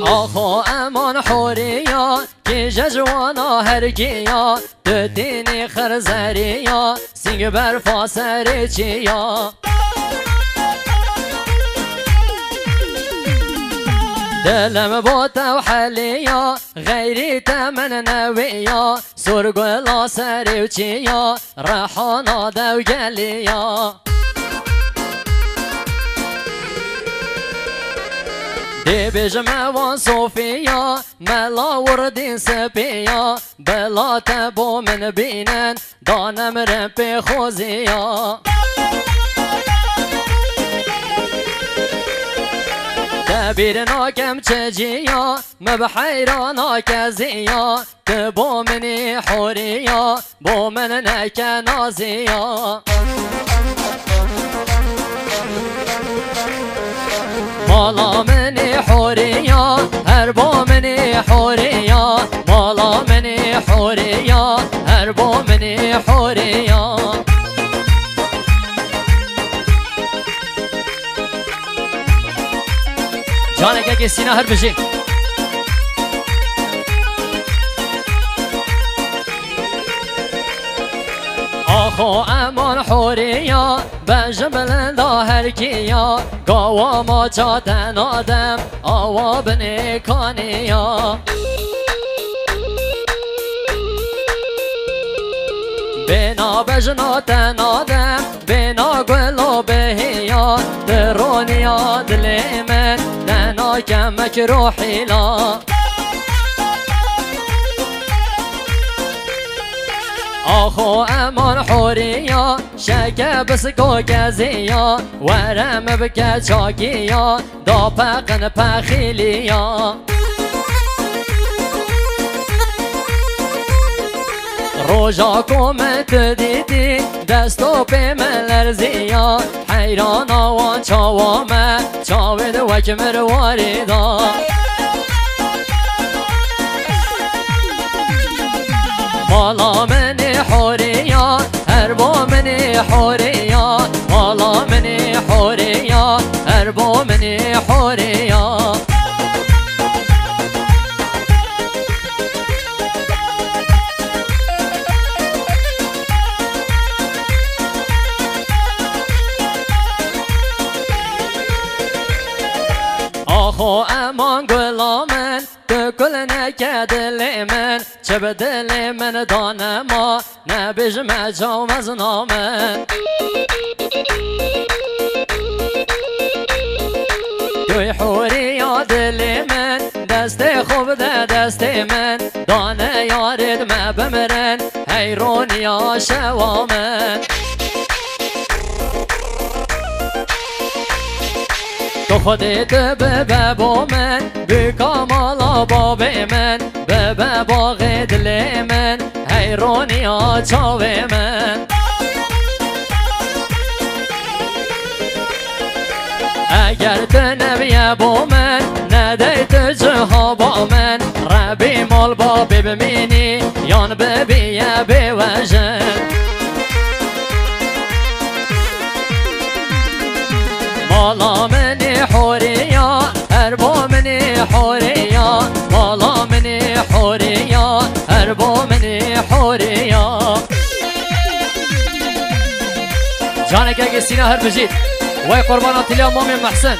آخو امان حوریا که ججوانا هرگیا دتینی خرزریا سینگ برفا سر چیا دلم بوتا وحليا غيري تمن نويا سرقلا سري وچيا رحانا دو قليا دي بجمع وصوفيا ملا وردين سبيا بلا تبو من بينن دانم ربي خوزيا تبيرنا كم تجيا مبحيرانا كزيا تبو مني حوريا بو منك نازيا مالا مني حوريا هربو مني حوريا مالا مني حوريا هربو مني حوريا جانك اگه سینه هر بجی آخو امان حوریا بجبل دا هر کیا گاوا ما جاتن آدم آوا بنکانیا بنا بجناتن آدم بنا گلو بهیا درونیا دل من دنا کمک روحی لا آخو امان حوریا شکه بسکو گزیا ورم بکه چاکیا دا پقن پخیلیا روژا کومت دیدی دستو پی من لرزیا حیران آوان چاوامه چاوید وکمر واریدا مالا منی حوریا هربو منی حوریا مالا منی حوریا هربو منی حوریا آخو امان گلامن تو کل نکه دل من چه به دل من دانما نبیجم جام از نامن توی حوری یا دل من دست خوب ده دست من دانه یارد ما بمرن حیرون یا شوامن تو خودت به با من بی کامالا باب من به باغ دل من حیرانی ها چاو من اگر تو نبیه با من ندیت جها با من ربی مال بابی بمینی یان ببیه بی وجن مالا منی حوریا هربو منی حوریا مالا منی حوریا هربو منی حوریا جانك اگه سینه هر بجید وای قربانات اليوم مامي محسن